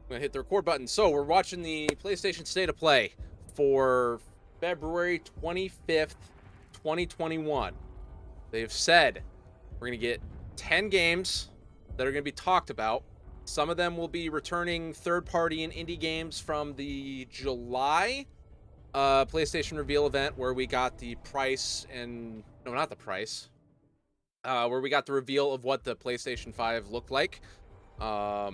gonna hit the record button. So we're watching the PlayStation State of Play for February 25th, 2021. They've said we're gonna get 10 games that are gonna be talked about. Some of them will be returning third-party and indie games from the July PlayStation reveal event where we got the price and... No, not the price. Where we got the reveal of what the PlayStation 5 looked like. I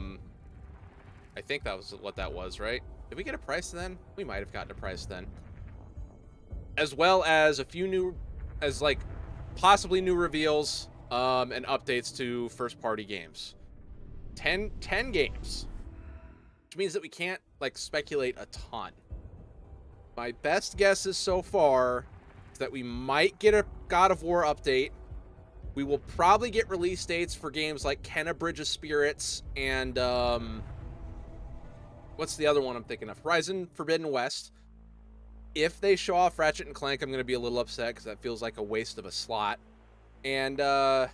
think that was what that was, right? Did we get a price then? We might have gotten a price then. As well as a few new... as, like, possibly new reveals and updates to first-party games. 10 games. Which means that we can't, like, speculate a ton. My best guesses so far is that we might get a God of War update. We will probably get release dates for games like Kena Bridge of Spirits and, what's the other one I'm thinking of? Horizon Forbidden West. If they show off Ratchet and Clank, I'm going to be a little upset because that feels like a waste of a slot. And, man,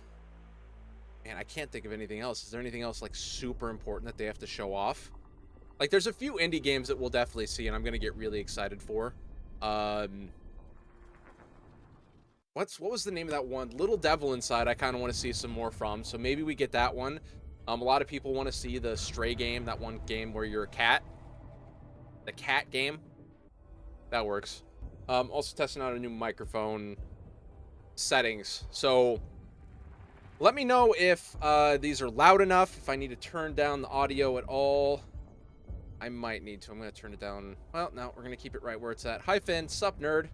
I can't think of anything else. Is there anything else, like, super important that they have to show off? Like, there's a few indie games that we'll definitely see, and I'm going to get really excited for. What was the name of that one? Little Devil Inside, I kind of want to see some more from, so maybe we get that one. A lot of people want to see the Stray game, that one game where you're a cat. The cat game. That works. Also testing out a new microphone settings. So... let me know if these are loud enough, if I need to turn down the audio at all. I might need to. I'm going to turn it down. Well, no, we're going to keep it right where it's at. Hi, Finn. Sup, nerd?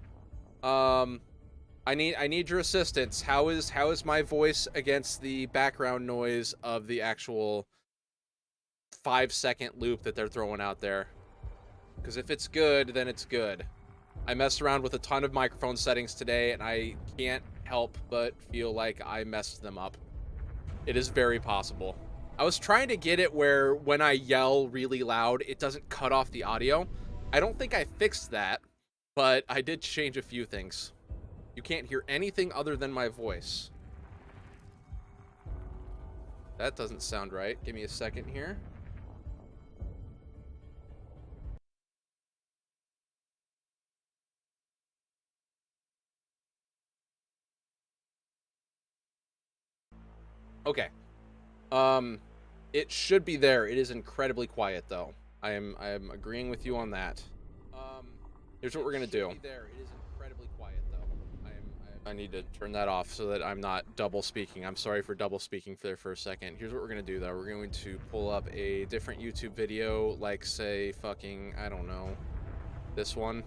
I need your assistance. How is my voice against the background noise of the actual 5-second loop that they're throwing out there? Because if it's good, then it's good. I messed around with a ton of microphone settings today, and I can't help but feel like I messed them up. It is very possible. I was trying to get it where when I yell really loud, it doesn't cut off the audio. I don't think I fixed that, but I did change a few things. You can't hear anything other than my voice. That doesn't sound right. Give me a second here. Okay. It should be there. It is incredibly quiet, though. I am agreeing with you on that. Here's what we're gonna do. There. It is incredibly quiet, though. I need to turn that off so that I'm not double speaking. I'm sorry for double speaking there for a second. Here's what we're gonna do, though. We're going to pull up a different YouTube video, like, say, fucking, I don't know, this one.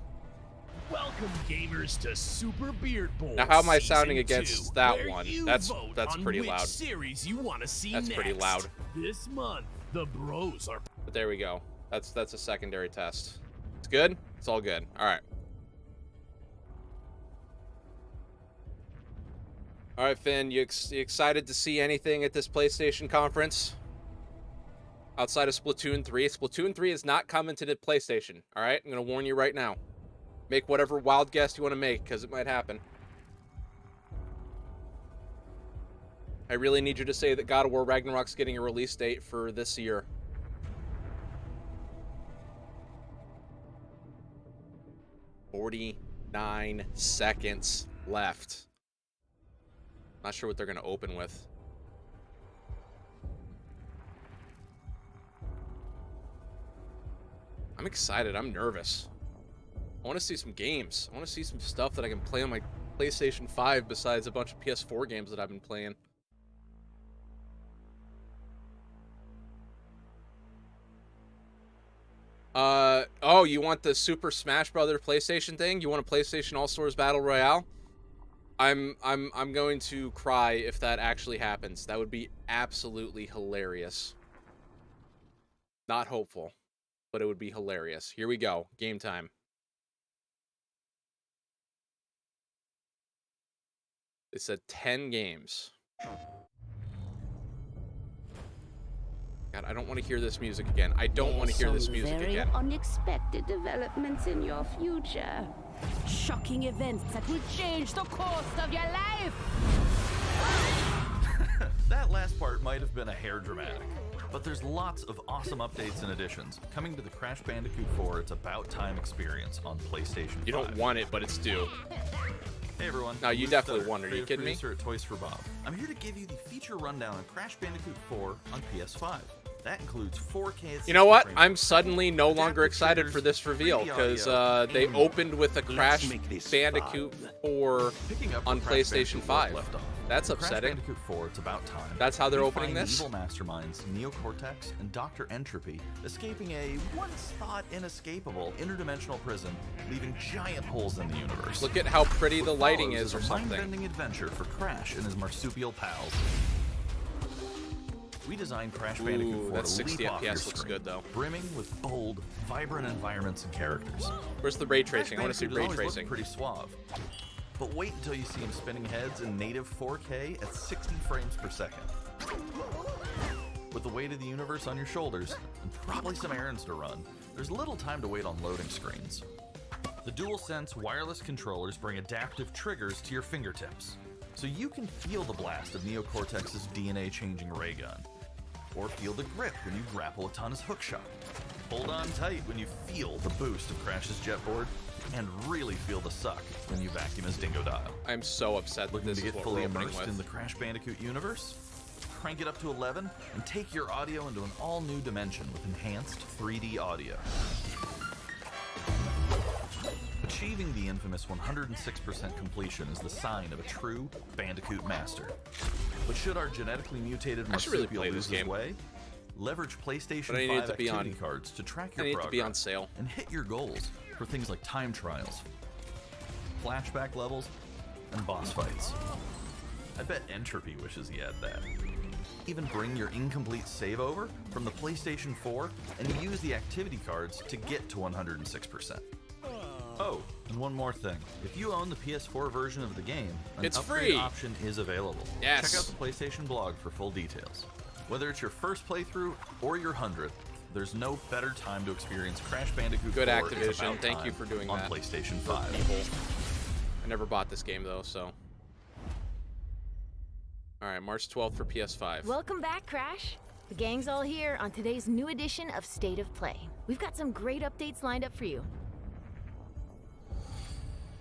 Welcome, gamers, to Super Beard Bowl. Now, how am I Season sounding against 2, that where one? you That's vote pretty on which loud. Series you want to see That's next. pretty loud. This month, the bros are. But there we go. That's a secondary test. It's good. It's all good. All right. All right, Finn. You excited to see anything at this PlayStation conference? Outside of Splatoon 3. Splatoon 3 is not coming to the PlayStation. All right? I'm going to warn you right now. Make whatever wild guess you want to make, because it might happen. I really need you to say that God of War Ragnarok's getting a release date for this year. "49 seconds left. Not sure what they're going to open with. I'm excited. I'm nervous. I want to see some games. I want to see some stuff that I can play on my PlayStation 5 besides a bunch of PS4 games that I've been playing. Oh, you want the Super Smash Brothers PlayStation thing? You want a PlayStation All-Stars Battle Royale? I'm going to cry if that actually happens. That would be absolutely hilarious. Not hopeful, but it would be hilarious. Here we go. Game time. It said 10 games. God, I don't want to hear this music again. I don't want to hear this music very again. Unexpected developments in your future. Shocking events that will change the course of your life. That last part might have been a hair dramatic. But there's lots of awesome updates and additions coming to the Crash Bandicoot 4 It's About Time experience on PlayStation 5. You don't want it, but it's due. Hey everyone. No, you Luke definitely Stutter, won. Are you creative kidding me? producer at Toys for Bob. I'm here to give you the feature rundown on Crash Bandicoot 4 on PS5. That includes 4K at You know what? 60 frames I'm per suddenly no second, longer adaptive excited triggers, for this reveal 3D because audio, they and opened with a Crash make this Bandicoot 4 picking up on where Crash PlayStation Bandicoot 5. left off. That's In Crash upsetting. Bandicoot 4 It's About Time. That's how they're we opening find this? Evil masterminds Neocortex and Dr. Entropy escaping a once thought inescapable interdimensional prison, leaving giant holes in the universe. Look at how pretty the What lighting follows is or a something. mind-bending adventure for Crash and his marsupial pals. We designed Crash Bandicoot 4 that to 60 leap off your FPS looks screen, good, though. brimming with bold, vibrant environments and characters. Where's the ray tracing? I Crash want to see Bandicoot ray has always looked tracing. pretty suave. But wait until you see him spinning heads in native 4K at 60 frames per second. With the weight of the universe on your shoulders, and probably some errands to run, there's little time to wait on loading screens. The DualSense wireless controllers bring adaptive triggers to your fingertips, so you can feel the blast of Neocortex's DNA-changing ray gun, or feel the grip when you grapple a Tun's hookshot. Hold on tight when you feel the boost of Crash's jetboard, and really feel the suck when you vacuum his Dingo Dial. I'm so upset that Looking this to is get what fully we're opening immersed with. in the Crash Bandicoot universe? Crank it up to 11 and take your audio into an all-new dimension with enhanced 3D audio. Achieving the infamous 106% completion is the sign of a true Bandicoot master. But should our genetically mutated I should really marsupial play lose this his game. way, leverage PlayStation But I need it 5 to be activity on- cards to track I your need it progress to be on sale. and hit your goals for things like time trials, flashback levels, and boss fights. I bet Entropy wishes he had that. Even bring your incomplete save over from the PlayStation 4 and use the activity cards to get to 106%. Oh, and one more thing. If you own the PS4 version of the game, an It's upgrade free. option is available. Yes. Check out the PlayStation blog for full details. Whether it's your first playthrough or your 100th, there's no better time to experience Crash Bandicoot Good 4 It's Activision. About Thank you Time for doing on that. PlayStation 5. People. I never bought this game though, so. Alright, March 12th for PS5. Welcome back, Crash. The gang's all here on today's new edition of State of Play. We've got some great updates lined up for you.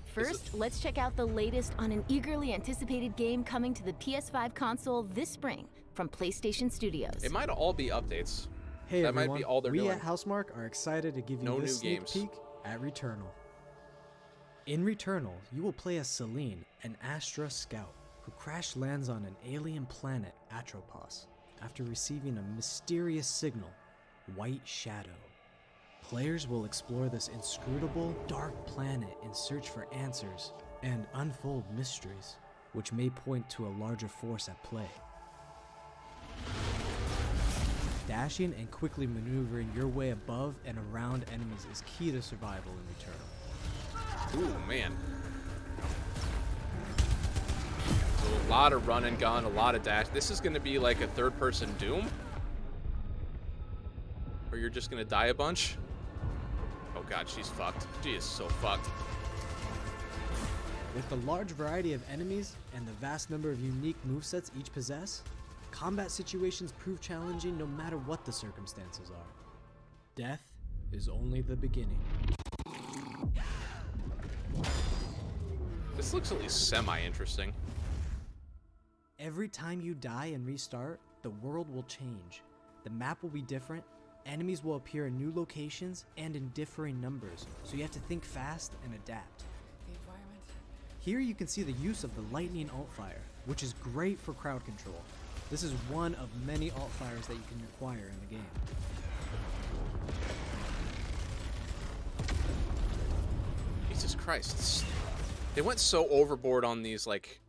First, let's check out the latest on an eagerly anticipated game coming to the PS5 console this spring from PlayStation Studios. It might all be updates. Hey That everyone, might be all they're we doing. at Housemark are excited to give you No this new sneak games. peek at Returnal. In Returnal, you will play as Celine, an Astra scout, who crash lands on an alien planet, Atropos, after receiving a mysterious signal, White Shadow. Players will explore this inscrutable, dark planet in search for answers and unfold mysteries, which may point to a larger force at play. Dashing and quickly maneuvering your way above and around enemies is key to survival in Returnal. Ooh, man. So a lot of run and gun, a lot of dash. This is going to be like a third-person Doom? Or you're just going to die a bunch? Oh god, she's fucked. She is so fucked. With the large variety of enemies and the vast number of unique movesets each possess, combat situations prove challenging no matter what the circumstances are. Death is only the beginning. This looks at least semi-interesting. Every time you die and restart, the world will change. The map will be different, enemies will appear in new locations and in differing numbers, so you have to think fast and adapt. Here you can see the use of the lightning alt-fire, which is great for crowd control. This is one of many alt-fires that you can acquire in the game. Jesus Christ. They went so overboard on these, like,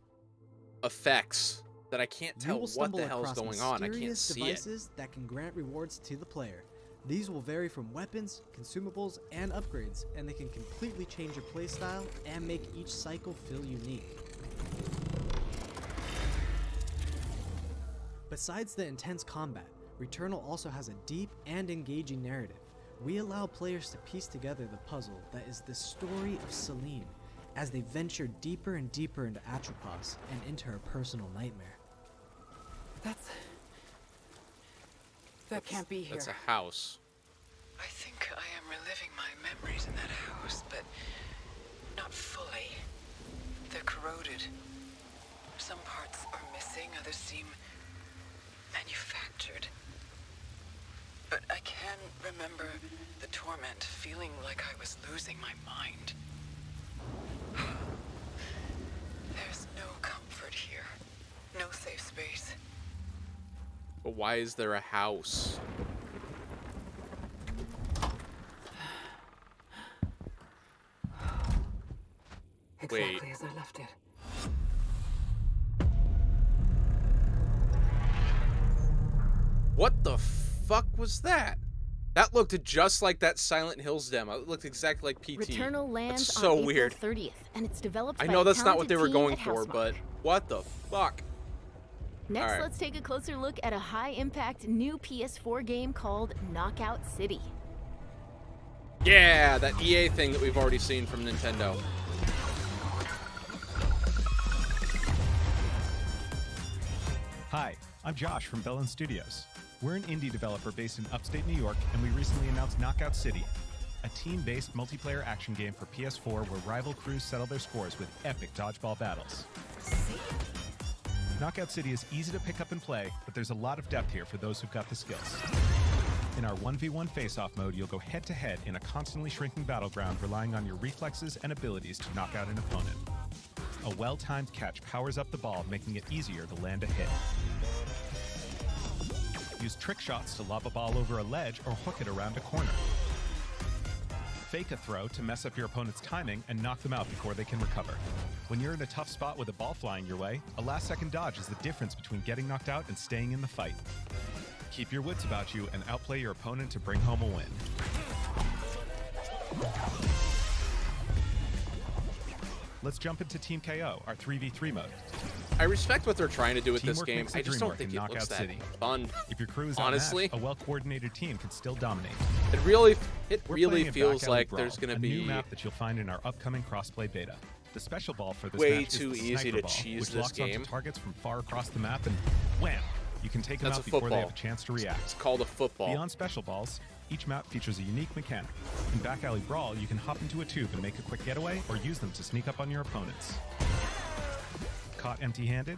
effects that I can't You tell will what stumble the hell is across going on. I can't mysterious see it. devices that can grant rewards to the player. These will vary from weapons, consumables, and upgrades, and they can completely change your playstyle and make each cycle feel unique. Besides the intense combat, Returnal also has a deep and engaging narrative. We allow players to piece together the puzzle that is the story of Celine, as they venture deeper and deeper into Atropos and into her personal nightmare. That can't be here. That's a house. I think I am reliving my memories in that house, but not fully. They're corroded. Some parts are missing, others seem manufactured. But I can remember the torment, feeling like I was losing my mind. There's no comfort here. No safe space. But why is there a house? Exactly Wait. as I left it. What the fuck was that? That looked just like that Silent Hills demo. It looked exactly like PT. Returnal lands That's so on weird. April 30th, and it's developed I by know a that's not what they were talented going team at for, but Housemarque. what the fuck? Next, Alright. let's take a closer look at a high-impact new PS4 game called Knockout City. Yeah, that EA thing that we've already seen from Nintendo. Hi, I'm Josh from Bellin Studios. We're an indie developer based in upstate New York, and we recently announced Knockout City, a team-based multiplayer action game for PS4 where rival crews settle their scores with epic dodgeball battles. Knockout City is easy to pick up and play, but there's a lot of depth here for those who've got the skills. In our 1v1 face-off mode, you'll go head-to-head in a constantly shrinking battleground, relying on your reflexes and abilities to knock out an opponent. A well-timed catch powers up the ball, making it easier to land a hit. Use trick shots to lob a ball over a ledge or hook it around a corner. Fake a throw to mess up your opponent's timing and knock them out before they can recover. When you're in a tough spot with a ball flying your way, a last-second dodge is the difference between getting knocked out and staying in the fight. Keep your wits about you and outplay your opponent to bring home a win. Let's jump into Team KO, our 3v3 mode. I respect what they're trying to do with this Teamwork game. makes the I just dream don't work think in it looks Knockout that City. fun. If your crew is Honestly, outmatched, a well-coordinated team can still dominate. It really We're feels playing in Back Alley like Brawl, there's going a to new be map that you'll find in our upcoming crossplay beta. The special ball for this way match too is the easy sniper to ball, cheese which this locks game. onto targets from far across the map, and wham! You can take them That's out a before they have football. a chance to react. It's called a football. Beyond special balls, each map features a unique mechanic. In Back Alley Brawl, you can hop into a tube and make a quick getaway, or use them to sneak up on your opponents. Caught empty-handed?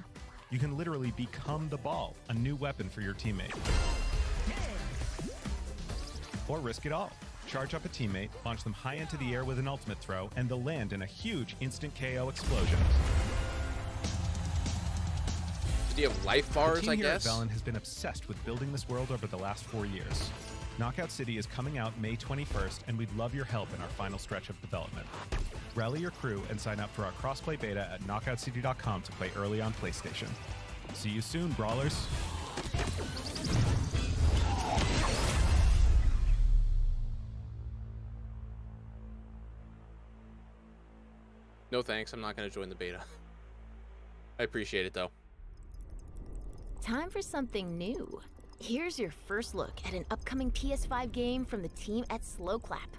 You can literally become the ball, a new weapon for your teammate. Or risk it all. Charge up a teammate, launch them high into the air with an ultimate throw, and they'll land in a huge instant KO explosion. Do you have life The bars, team I here guess? at Velen has been obsessed with building this world over the last 4 years. Knockout City is coming out May 21st, and we'd love your help in our final stretch of development. Rally your crew and sign up for our crossplay beta at knockoutcity.com to play early on PlayStation. See you soon, brawlers. No thanks, I'm not going to join the beta. I appreciate it, though. Time for something new. Here's your first look at an upcoming PS5 game from the team at Slow Clap.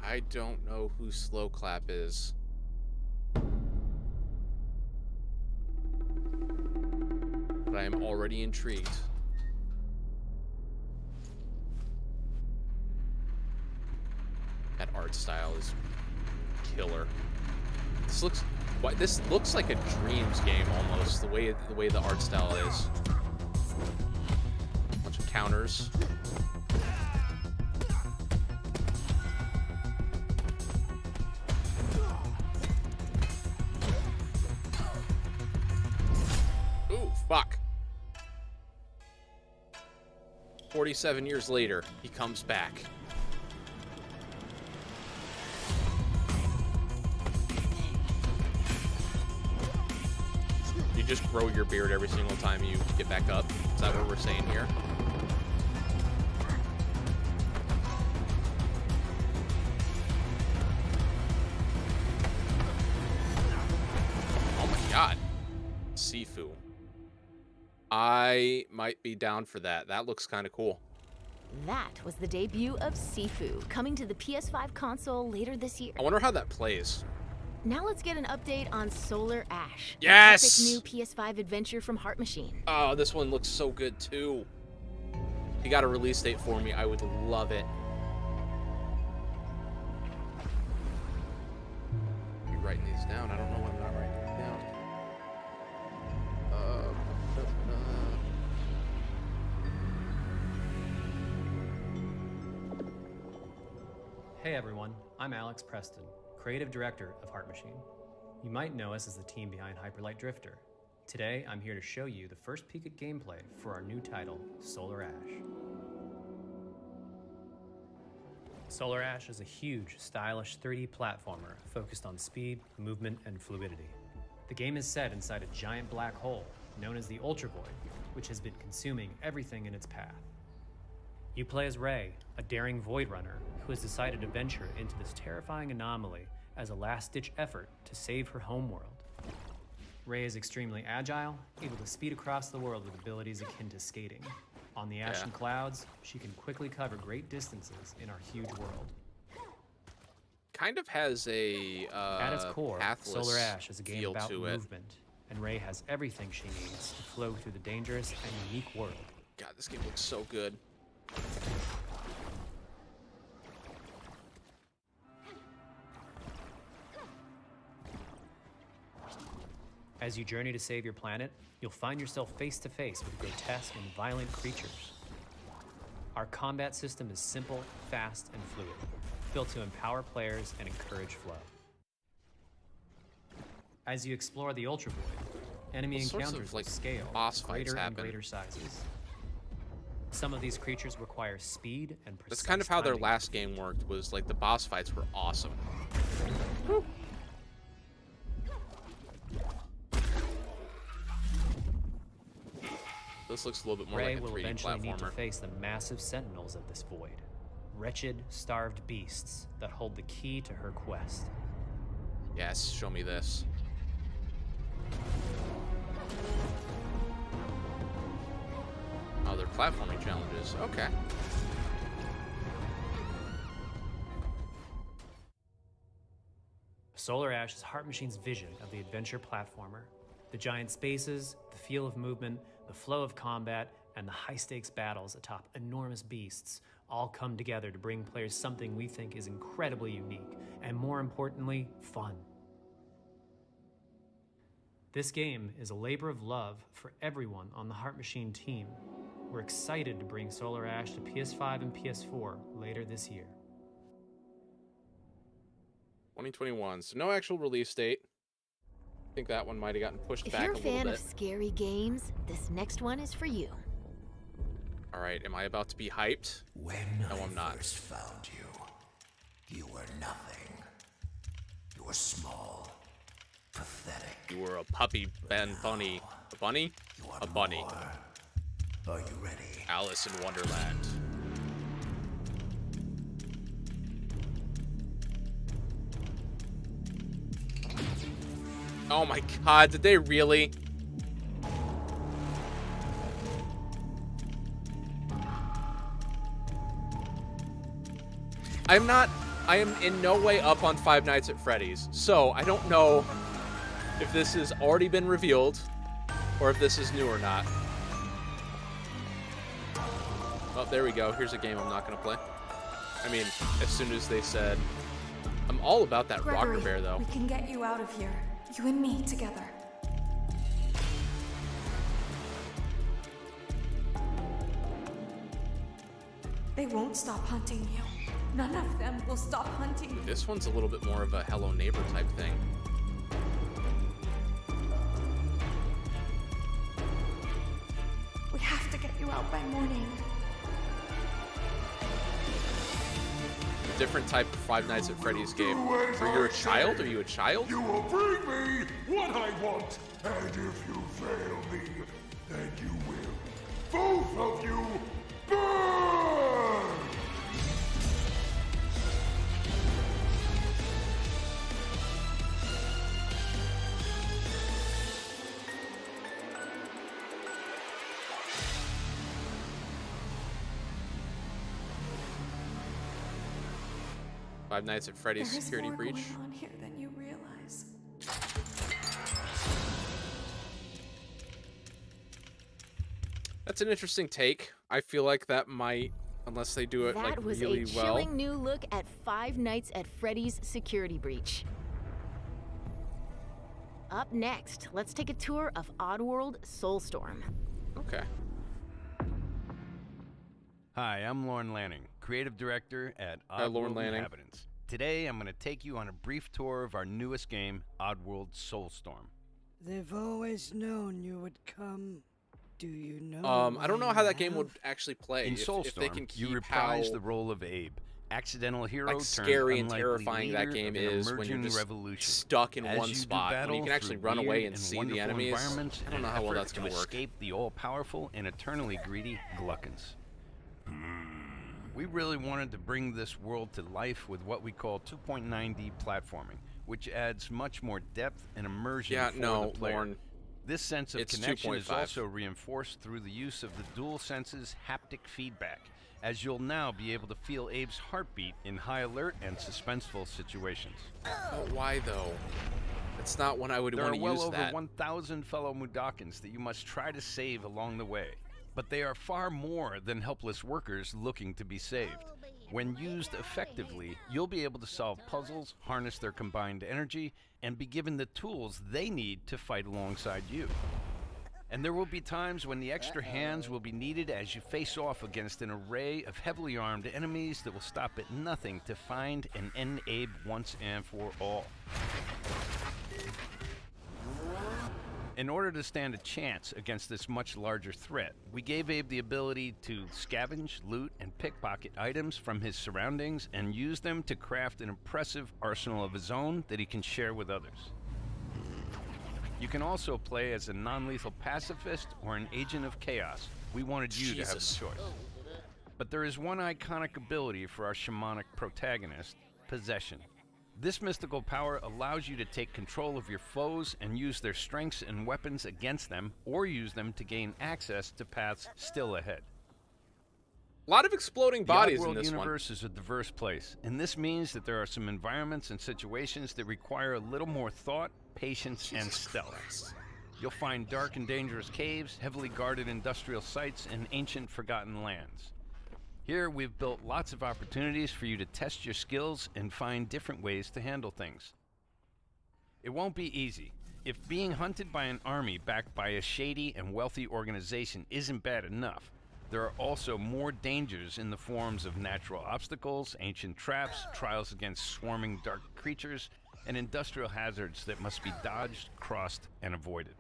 I don't know who Slow Clap is. But I am already intrigued. That art style is killer. This looks like a Dreams game almost, the way the art style is. Bunch of counters. Ooh, fuck. 47 years later, he comes back. You just grow your beard every single time you get back up. Is that what we're saying here? Oh my god. Sifu. I might be down for that. That looks kind of cool. That was the debut of Sifu, coming to the PS5 console later this year. I wonder how that plays. Now let's get an update on Solar Ash. Yes! An epic new PS5 adventure from Heart Machine. Oh, this one looks so good too. If you got a release date for me, I would love it. Be writing these down. I don't know why I'm not writing them down. Hey everyone, I'm Alex Preston, creative director of Heart Machine. You might know us as the team behind Hyperlight Drifter. Today, I'm here to show you the first peek at gameplay for our new title, Solar Ash. Solar Ash is a huge, stylish 3D platformer focused on speed, movement, and fluidity. The game is set inside a giant black hole known as the Ultra Void, which has been consuming everything in its path. You play as Ray, a daring Void Runner who has decided to venture into this terrifying anomaly as a last-ditch effort to save her homeworld. Ray is extremely agile, able to speed across the world with abilities akin to skating. On the ash and clouds, she can quickly cover great distances in our huge world. Kind of has a at its core, Solar Ash is a game about to movement, and Ray has everything she needs to flow through the dangerous and unique world. God, this game looks so good. As you journey to save your planet, you'll find yourself face to face with grotesque and violent creatures. Our combat system is simple, fast, and fluid, built to empower players and encourage flow. As you explore the Ultra Void, enemy encounters will scale, boss fights greater happen. and greater sizes. Some of these creatures require speed and precise That's kind of how their timing. last game worked, was like the boss fights were awesome. Woo. This looks a little bit more Ray like a will 3D eventually need to platformer. face the massive sentinels of this void. Wretched, starved beasts that hold the key to her quest. Yes, show me this. Oh, they're platforming challenges. Okay. Solar Ash is Heart Machine's vision of the adventure platformer. The giant spaces, the feel of movement, the flow of combat, and the high-stakes battles atop enormous beasts all come together to bring players something we think is incredibly unique, and more importantly, fun. This game is a labor of love for everyone on the Heart Machine team. We're excited to bring Solar Ash to PS5 and PS4 later this year. 2021, so no actual release date. I think that one might have gotten pushed If back you're a a little fan bit. of scary games, this next one is for you. All right, am I about to be hyped? When No, I'm not. first found you, you were nothing. You were small, pathetic. You were a puppy, Ben Bunny. A bunny? You are A bunny. more. Are you ready? Alice in Wonderland. Oh my god, did they really? I am in no way up on Five Nights at Freddy's, so I don't know if this has already been revealed or if this is new or not. Oh, there we go. Here's a game I'm not going to play. I mean, as soon as they said... I'm all about that rocker bear, though. We can get you out of here. You and me together. They won't stop hunting you. None of them will stop hunting you. This one's a little bit more of a Hello Neighbor type thing. We have to get you out by morning. A different type of Five Nights at Freddy's game. Are you a child? Are you a child? You will bring me what I want, and if you fail me, then you will, both of you, burn! Five Nights at Freddy's There is security more breach. going on here than you realize. That's an interesting take. I feel like that might, unless they do it like That was really a well. chilling new look at Five Nights at Freddy's security breach. Up next, let's take a tour of Oddworld Soulstorm. Okay. Hi, I'm Lorne Lanning, creative director at Hi, Lorne Oddworld Lanning. Inhabitants. Today, I'm going to take you on a brief tour of our newest game, Oddworld Soulstorm. They've always known you would come. Do you know? I don't know how that game would actually play. In if Soulstorm, they can keep you reprise how the role of Abe, accidental hero like turned scary and unlikely terrifying that leader game of an is when you're emerging just revolution. stuck in As one you do spot. When battle you can actually through run away weird and and see the wonderful enemies. environments I don't in know an how well effort that's going to work. escape the all-powerful and eternally greedy Gluckins. We really wanted to bring this world to life with what we call 2.9D platforming, which adds much more depth and immersion for the player. Lorne. This sense of It's connection is 2.5. also reinforced through the use of the dual senses haptic feedback, as you'll now be able to feel Abe's heartbeat in high alert and suspenseful situations. But why though? It's not when I would There want are to well use over that. 1,000 fellow Mudokons that you must try to save along the way, but they are far more than helpless workers looking to be saved. When used effectively, you'll be able to solve puzzles, harness their combined energy, and be given the tools they need to fight alongside you. And there will be times when the extra hands will be needed as you face off against an array of heavily armed enemies that will stop at nothing to find and end Abe once and for all. In order to stand a chance against this much larger threat, we gave Abe the ability to scavenge, loot, and pickpocket items from his surroundings and use them to craft an impressive arsenal of his own that he can share with others. You can also play as a non-lethal pacifist or an agent of chaos. We wanted you to have the choice. But there is one iconic ability for our shamanic protagonist, Possession. This mystical power allows you to take control of your foes and use their strengths and weapons against them, or use them to gain access to paths still ahead. A lot of exploding bodies The in this Oddworld one. universe is a diverse place, and this means that there are some environments and situations that require a little more thought, patience, and stealth. You'll find dark and dangerous caves, heavily guarded industrial sites, and ancient forgotten lands. Here, we've built lots of opportunities for you to test your skills and find different ways to handle things. It won't be easy. If being hunted by an army backed by a shady and wealthy organization isn't bad enough, there are also more dangers in the forms of natural obstacles, ancient traps, trials against swarming dark creatures, and industrial hazards that must be dodged, crossed, and avoided.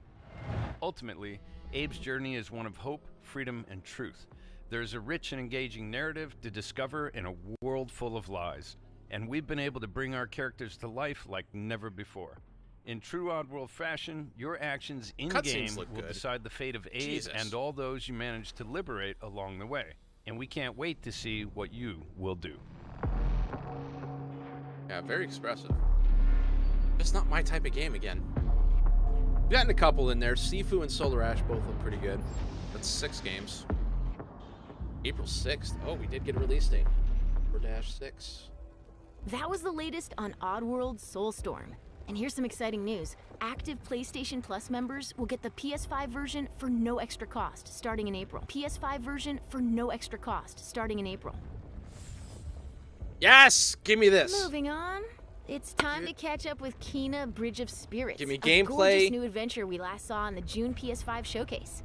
Ultimately, Abe's journey is one of hope, freedom, and truth. There's a rich and engaging narrative to discover in a world full of lies, and we've been able to bring our characters to life like never before. In true Oddworld fashion, your actions in-game will decide the fate of Abe and all those you manage to liberate along the way, and we can't wait to see what you will do. Yeah, very expressive. Just not my type of game again. We've gotten a couple in there. Sifu and Solar Ash both look pretty good. That's 6 games. April 6th. Oh, we did get a release date. 4-6. That was the latest on Oddworld Soulstorm. And here's some exciting news. Active PlayStation Plus members will get the PS5 version for no extra cost starting in April. PS5 version for no extra cost starting in April. Yes! Give me this! Moving on. It's time to catch up with Kena Bridge of Spirits. Give me A gameplay. gorgeous new adventure we last saw in the June PS5 showcase.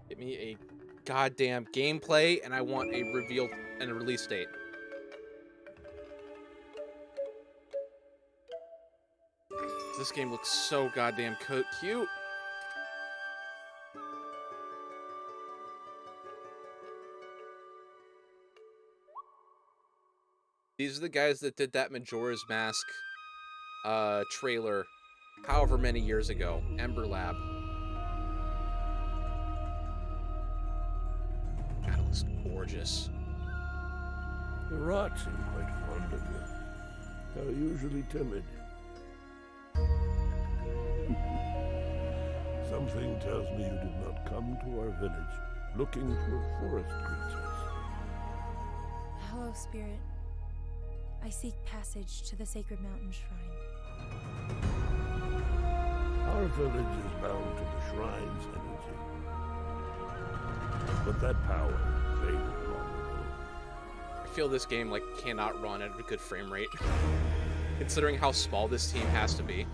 Give me a goddamn gameplay, and I want a reveal and a release date. This game looks so goddamn cute. These are the guys that did that Majora's Mask trailer however many years ago. Ember Lab. God, it looks gorgeous. The rats seem quite fond of you. They're usually timid. Something tells me you did not come to our village looking for forest creatures. Hello, Spirit. I seek passage to the Sacred Mountain Shrine. Our village is bound to the shrine's energy. but that power faded long ago. I feel this game like cannot run at a good frame rate, considering how small this team has to be.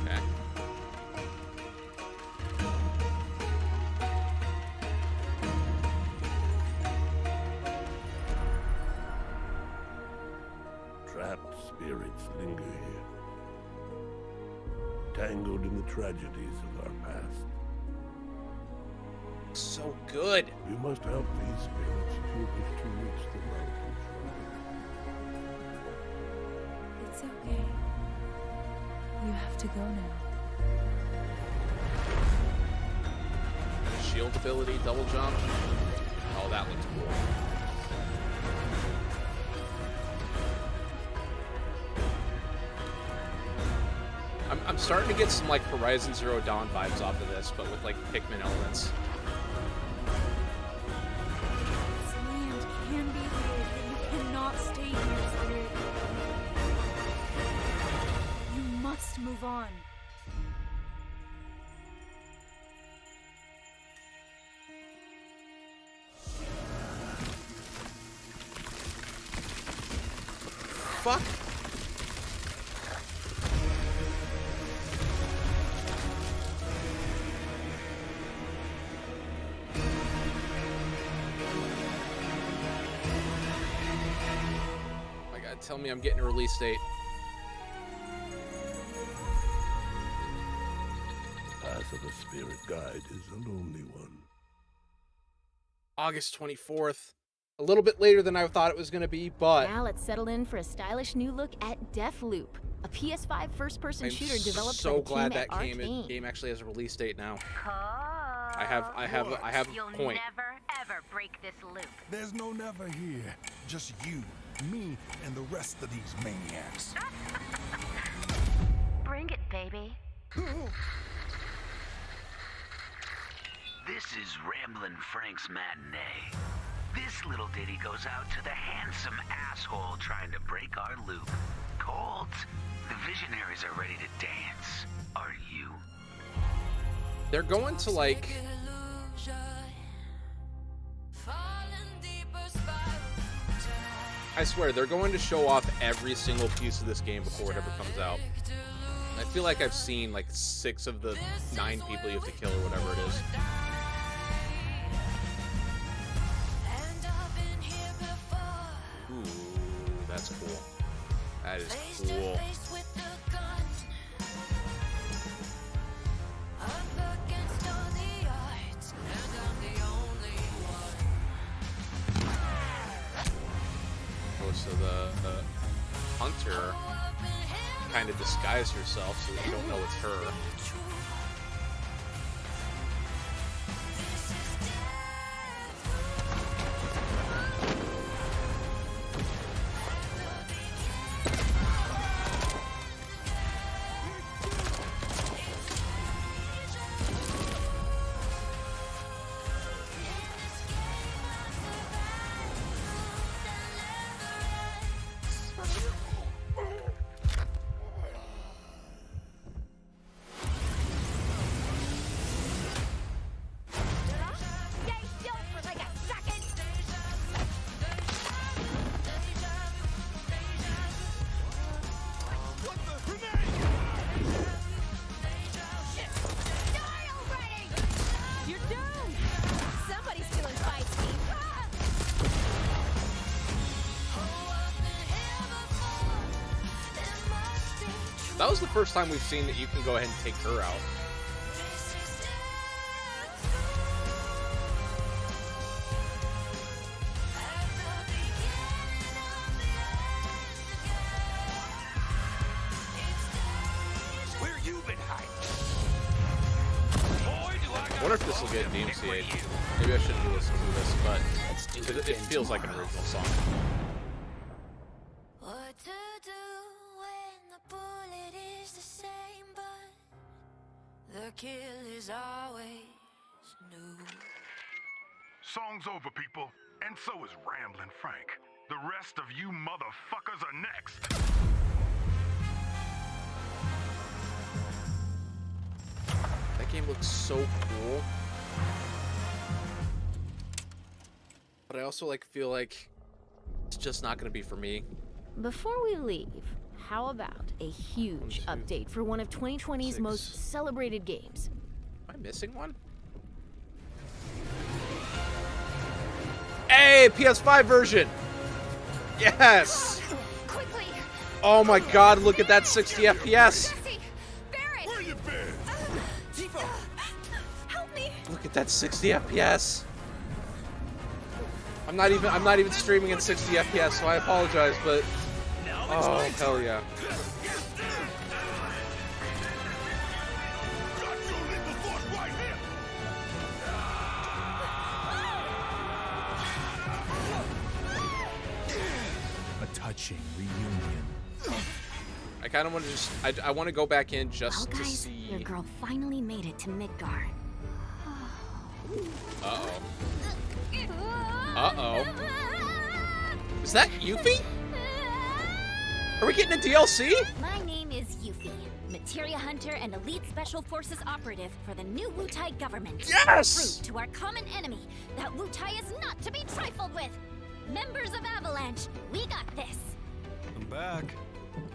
Okay. Trapped spirits linger here, tangled in the tragedies of our past. So good. We must help these spirits if you wish to reach the mountain shrine. It's okay. You have to go now. Shield ability, double jump. Oh, that looks cool. I'm starting to get some like Horizon Zero Dawn vibes off of this, but with like Pikmin elements. This land can be healed, but you cannot stay here, Spirit. You must move on. Fuck. My God, tell me I'm getting a release date. Path of a spirit guide is a lonely one. August 24th. A little bit later than I thought it was going to be, but Now let's settle in for a stylish new look at Deathloop, a PS5 first-person I'm shooter developed so by the glad team that at Arcane. game actually has a release date now. I have a point. Never ever break this loop. There's no never here. Just you, me, and the rest of these maniacs. Bring it, baby. This is Ramblin' Frank's Matinee. This little ditty goes out to the handsome asshole trying to break our loop. Cold, the visionaries are ready to dance. Are you? They're going to like I swear they're going to show off every single piece of this game before it ever comes out. I feel like I've seen like 6 of the 9 people you have to kill or whatever it is. Ooh, that's cool. That is cool. Oh, so the hunter kind of disguise herself so that you don't know it's her. That was the first time we've seen that you can go ahead and take her out. Where you been hiding? I wonder if this will get DMCA'd. Maybe I shouldn't be listening to this, but it feels like an original song. What to do when the bullet is the same, but the kill is always new. Song's over, people, and so is Ramblin' Frank. The rest of you motherfuckers are next. That game looks so cool. But I also like feel like it's just not going to be for me. Before we leave, how about a huge update for one of 2020's most celebrated games? Am I missing one? Hey, PS5 version! Yes! Quickly! Oh my god, look at that 60 FPS! Where you been? Tifa! Help me! Look at that 60 FPS! I'm not even streaming in 60 FPS, so I apologize, but oh hell yeah. A touching reunion. I kind of want to just I want to go back in just Well, to guys, see. your girl finally made it to Midgar. Uh-oh. Uh-oh. Is that Yuffie? Are we getting a DLC? My name is Yuffie, materia hunter and elite special forces operative for the new Wutai government. Yes! Prove to our common enemy that Wutai is not to be trifled with. Members of Avalanche, we got this. I'm back.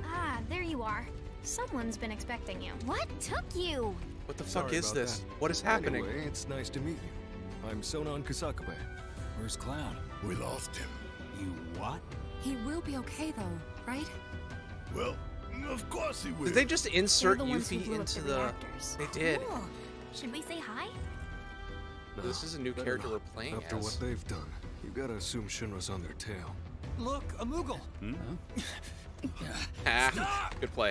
Ah, there you are. Someone's been expecting you. What took you? What the fuck Sorry is about this? that. What is happening? Anyway, it's nice to meet you. I'm Sonon Kusakabe. Where's Cloud? We lost him. You what? He will be okay, though, right? Well, of course he will. Did they just insert They're the ones who Yuffie blew up into the the... reactors. They did. Cool. Should we say hi? This is a new character we're playing After as. what they've done, you gotta assume Shinra's on their tail. Look, a Moogle. Ah, good play.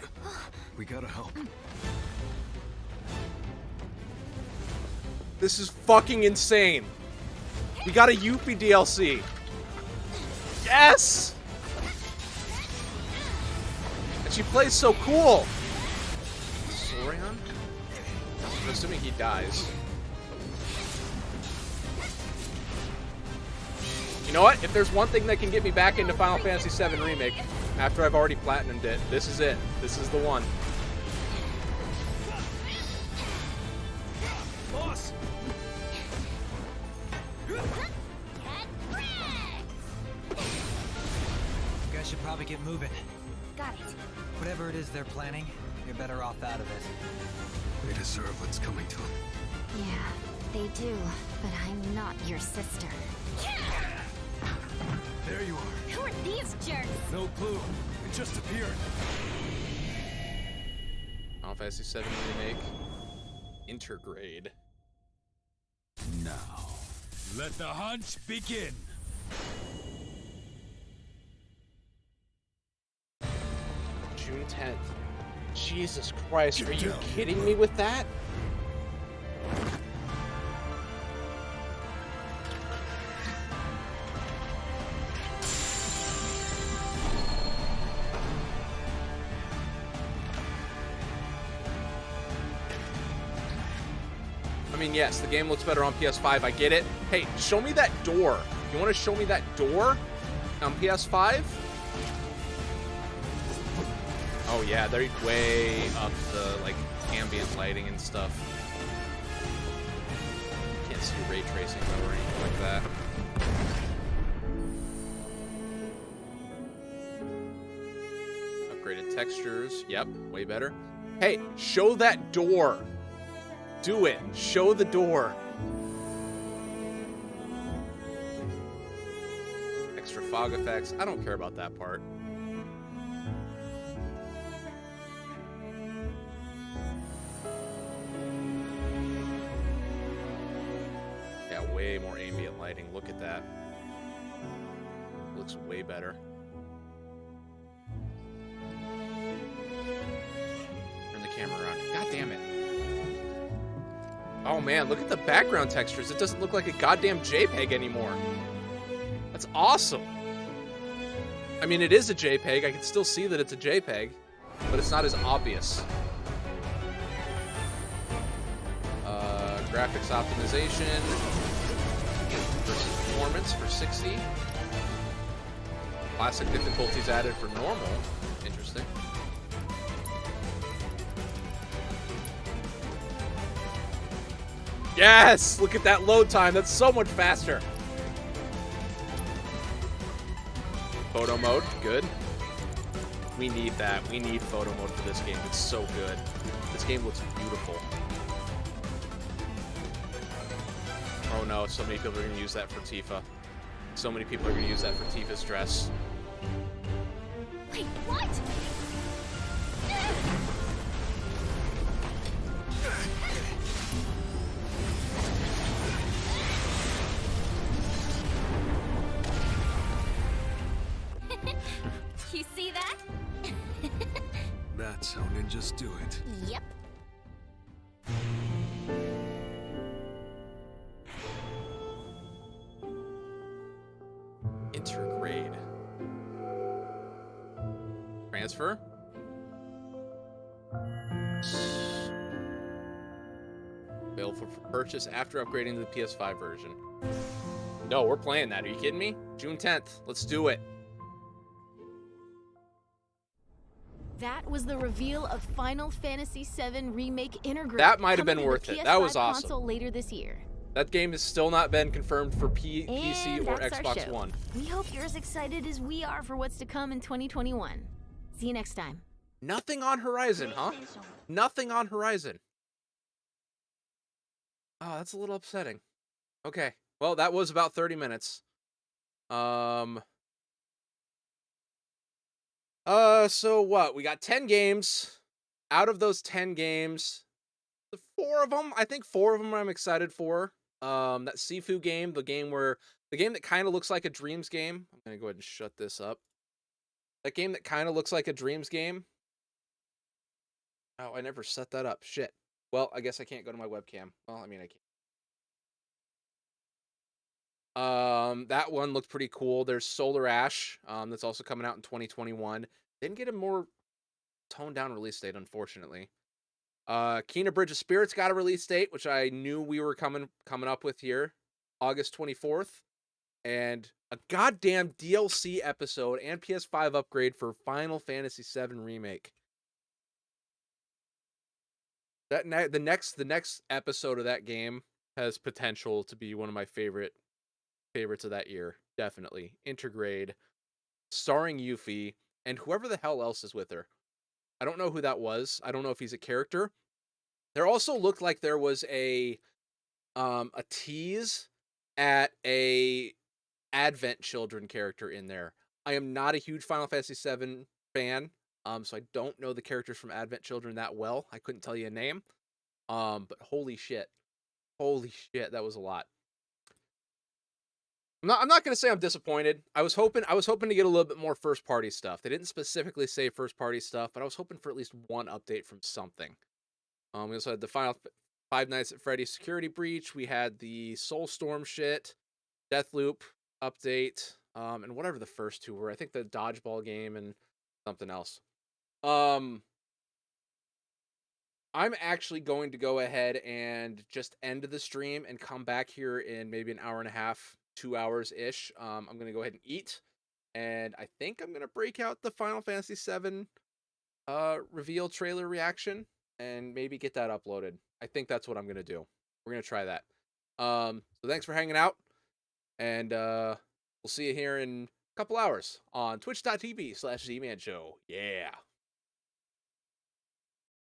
We gotta help. This is fucking insane. We got a Yuffie DLC. Yes! And she plays so cool. Sorion? I'm assuming he dies. You know what? If there's one thing that can get me back into Final Fantasy VII Remake, after I've already platinumed it, this is it. This is the one. Boss! You guys should probably get moving. Got it. Whatever it is they're planning, you're better off out of it. They deserve what's coming to them. Yeah, they do. But I'm not your sister. There you are. Who are these jerks? No clue. It just appeared. Final Fantasy VII Remake Intergrade. Now, let the hunt begin. June 10th. Jesus Christ, are you kidding me with that? I mean, yes, the game looks better on PS5, I get it. Hey, show me that door. You want to show me that door on PS5? Oh yeah, they're way up the, like, ambient lighting and stuff. Can't see ray tracing though or anything like that. Upgraded textures, yep, way better. Hey, show that door. Do it. Show the door. Extra fog effects. I don't care about that part. Yeah, way more ambient lighting. Look at that. Looks way better. Turn the camera around. God damn it. Oh man, look at the background textures. It doesn't look like a goddamn JPEG anymore. That's awesome. I mean, it is a JPEG. I can still see that it's a JPEG, but it's not as obvious. Graphics optimization versus performance for 60. Classic difficulties added for normal. Interesting. Yes! Look at that load time. That's so much faster. Photo mode. Good. We need that. We need photo mode for this game. It's so good. This game looks beautiful. Oh no, so many people are going to use that for Tifa. So many people are going to use that for Tifa's dress. Wait, what? You see that? That's how ninjas do it. Yep. Intergrade. Transfer? Available for purchase after upgrading to the PS5 version. No, we're playing that. Are you kidding me? June 10th. Let's do it. That was the reveal of Final Fantasy VII Remake Intergrade. That might have coming been to worth the it. That was PS5 awesome. console later this year. That game has still not been confirmed for PC And or that's our Xbox show. One. We hope you're as excited as we are for what's to come in 2021. See you next time. Nothing on Horizon, huh? Nothing on Horizon. Oh, that's a little upsetting. Okay. Well, that was about 30 minutes. So what? We got 10 games. Out of those 10 games, the 4 of them, I think 4 of them I'm excited for. That Sifu game, the game that kind of looks like a Dreams game. I'm going to go ahead and shut this up. That game that kind of looks like a Dreams game. Oh, I never set that up. Shit. Well, I guess I can't go to my webcam. Well, I mean, I can. That one looked pretty cool. There's Solar Ash, that's also coming out in 2021. Didn't get a more toned down release date, unfortunately. Kena Bridge of Spirits got a release date, which I knew we were coming up with here, August 24th. And a goddamn DLC episode and PS5 upgrade for Final Fantasy VII Remake. The next episode of that game has potential to be one of my favorites of that year. Definitely. Intergrade, starring Yuffie, and whoever the hell else is with her. I don't know who that was. I don't know if he's a character. There also looked like there was a tease at a Advent Children character in there. I am not a huge Final Fantasy VII fan, so I don't know the characters from Advent Children that well. I couldn't tell you a name. But holy shit, that was a lot. I'm not gonna say I'm disappointed. I was hoping to get a little bit more first party stuff. They didn't specifically say first party stuff, but I was hoping for at least one update from something. We also had the final Five Nights at Freddy's Security Breach. We had the Soulstorm shit, Deathloop update, and whatever the first two were. I think the dodgeball game and something else. I'm actually going to go ahead and just end the stream and come back here in maybe an hour and a half, 2 hours-ish. I'm going to go ahead and eat, and I think I'm going to break out the Final Fantasy VII reveal trailer reaction and maybe get that uploaded. I think that's what I'm going to do. We're going to try that. So thanks for hanging out, and we'll see you here in a couple hours on twitch.tv/ZManShow. Yeah.